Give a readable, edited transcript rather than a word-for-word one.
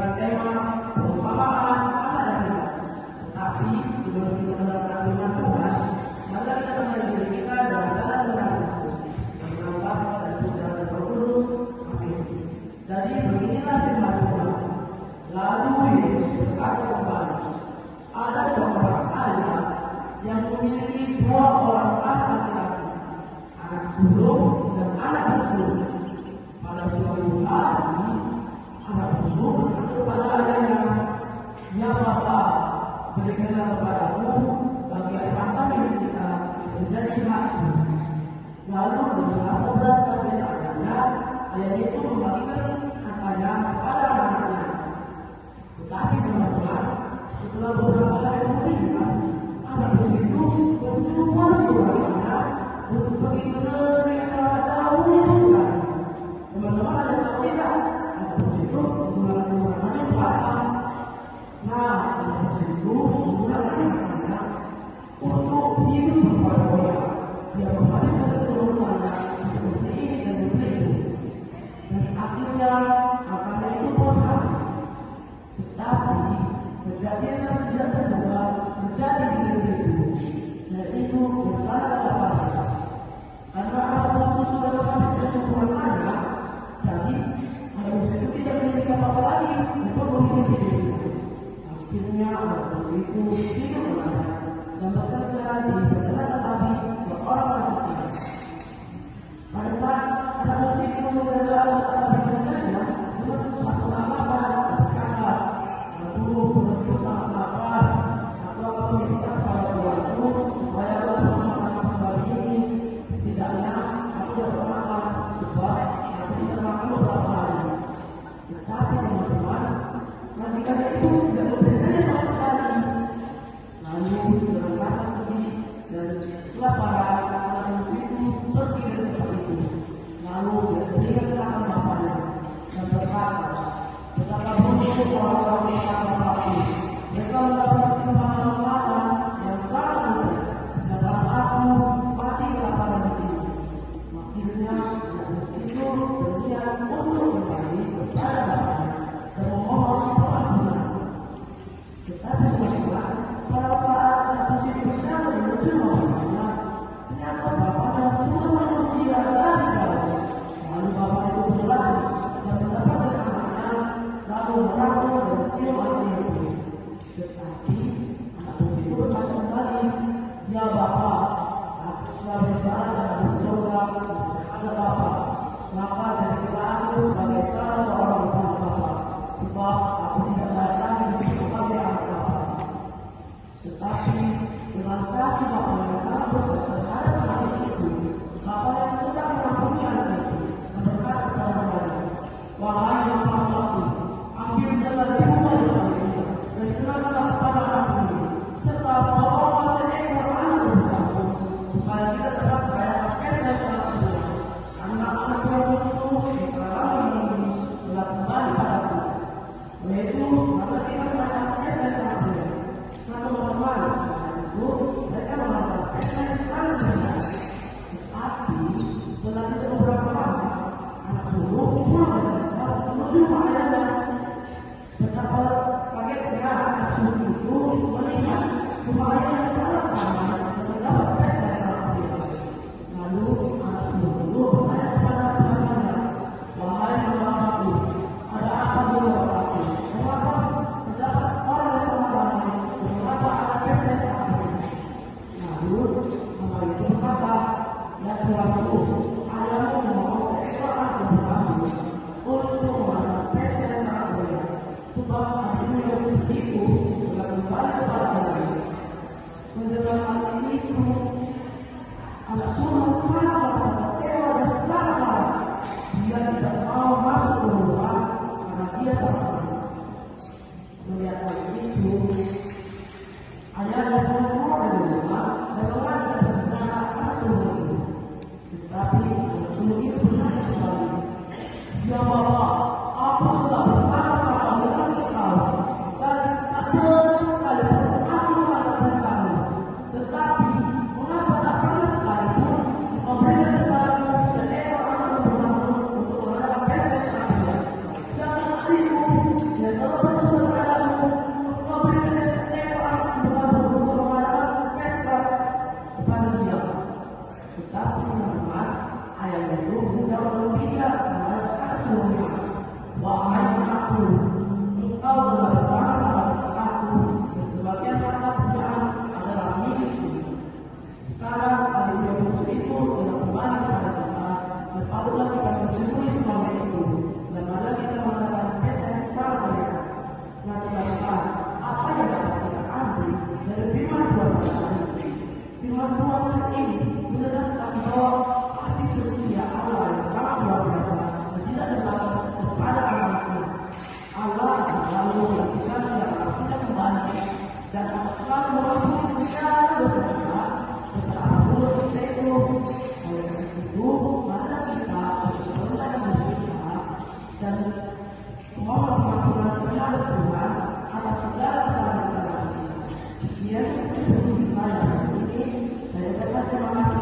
dengan tema perumpamaan anak dan kita. Tapi sebelum kita mendengarkan firman Tuhan, mari kita kembali diri kita dalam Tuhan Yesus. Dalam Bapa dan Putra dan Roh Kudus. Amin. Jadi beginilah firman Tuhan. Lalu Yesus berkata kembali, ada seorang ayah yang memiliki 2 orang anak laki-laki, anak sulung dan anak bungsu. Pada suatu hari, anak bungsu berkata kepada ayahnya, "Ya Bapa, berikanlah kepadaku bagian harta milik kita menjadi hakku." Lalu dengan rasa belas kasihan ayahnya, ayah itu membagikan hartanya kepada anaknya. Tetapi teman-teman, setelah beberapa hari kemudian, anak bungsu itu berjumpa saudaranya untuk pergi ke negeri yang sangat jauh sekali. Teman-teman ada tahu tidak? Anak bungsu itu menggunakan saudaranya berapa? Nah, anak bungsu itu menggunakan hartanya untuk hidup berfoya-foya. Dia menghabiskan seluruh hartanya untuk membeli ini dan membeli itu. Dan akhirnya hartanya itu pun habis. Tetapi kejadian yang tidak terduga terjadi di negeri itu, yaitu bencana lapar. Karena anak bungsu sudah menghabiskan seluruh hartanya, jadi anak bungsu itu tidak memiliki apa-apa lagi untuk menghidupi dirinya. Akhirnya anak bungsu itu hidup belajar dan bekerja di peternakan babi seorang laki-laki. Pada saat anak bungsu itu menjaga pekerjaannya dengan rasa lapar dan berkata, "Aduh, benar-benar sangat lapar. Aku akan meminta kepada tuanku supaya dapat makan pagi ini. Setidaknya aku dapat makan sebab aku tidak makan beberapa hari." Tetapi teman-teman, majikan itu tidak memberikannya sama sekali. Lalu dengan rasa sedih dan kelaparan, anak bungsu itu pergi dari tempat itu. Lalu dia berikan akan bapaknya dan berkata, "Betapa beruntung orang-orang yang sangat bakti. Mereka mendapat timbangan makanan yang sangat besar, sedangkan aku mati kelaparan di sini." Akhirnya anak bungsu itu berniat untuk kembali kepada bapaknya dan memohon pengampunan. Tetapi teman-teman, pada saat anak bungsu itu berjalan menuju bapaknya, ternyata bapaknya sudah menunggu dia dari jauh. Lalu bapak itu berlari dan mendapatkan anaknya, lalu merangkul dan cium anaknya itu. Tetapi anak bungsu itu berkata kembali, "Ya Bapak, aku sudah berjalan dengan bersurga kepada Bapak, maka jadilah aku sebagai salah seorang anak Bapak, sebab aku tidak layak lagi disebut sebagai anak Bapak." Tetapi dengan kasih Bapak yang sangat besar terhadap anak itu, Bapak yang tidak mengampuni anak itu dan berkata kepada mereka, "Wahai bapak-bapakku, ambilnya dari rumah yang ini dan kenalkanlah kepada aku ini, serta bawa seekor anak bertamu, supaya kita dapat merayakan pesta sholat kedua. Karena anak yang bungsu yang selama ini telah kembali padaku." Yaitu karena kita merayakan pesta sholat kedua. Nah teman-teman, setelah itu mereka melakukan pesta yang sangat besar. Tetapi setelah itu beberapa lama, anak sulung pulang dan menuju ayahnya. Betapa kagetnya anak sulung itu melihat rumah ayahnya sangat ramai dan mendapat pesta sangat meriah. Lalu anak sulung itu bertanya kepada bapaknya, "Wahai bapakku, ada apa dengan bapakku? Mengapa terdapat orang yang sangat ramai dan mengapa ada pesta yang sangat meriah?" Lalu bapak itu berkata, "Ya tuanku, ayahmu memohon seekor anak bertamu untuk mengadakan pesta yang sangat meriah, sebab adikmu yang bungsu itu telah kembali kepada ayahnya." Mendengar hal itu, anak sulung sangat merasa kecewa dan sangat marah. Dia tidak mau masuk ke rumah karena dia sangat marah. Melihat hal itu, ayahnya pun keluar dari rumah dan mengajak berbicara anak sulung itu. Tetapi anak sulung itu bertanya kembali, "Ya Bapak, aku telah bersama-sama dengan engkau dan tak pernah sekalipun aku mengatakan kamu. Tetapi mengapa tak pernah sekalipun memberikan kepadaku seekor anak bertamu untuk mengadakan pesta yang sangat besar? Sedangkan adikku yang telah aku, engkau telah bersama-sama dengan aku, dan sebagian harta kerajaan adalah milikku. Sekarang hari Yesus itu telah kembali kepada kita, dan patutlah kita bersyukuri semuanya itu, dan marilah kita mengadakan pesta secara meriah. Nah, teman-teman, apa yang dapat kita ambil dari firman Tuhan ini? Firman Tuhan ini menjelaskan bahwa kasih setia Allah yang sangat luar biasa dan tidak terbatas kepada anak-anaknya. Allah akan selalu melakukan segala kita kembali dan akan selalu mengampuni segala dosa kita, kesalahan dosa kita itu. Oleh karena itu, mari kita berdoa dengan kita dan memohon pengampunan terhadap Tuhan atas segala kesalahan-kesalahan kita. Sekian saya. Ini saya ucapkan terima kasih.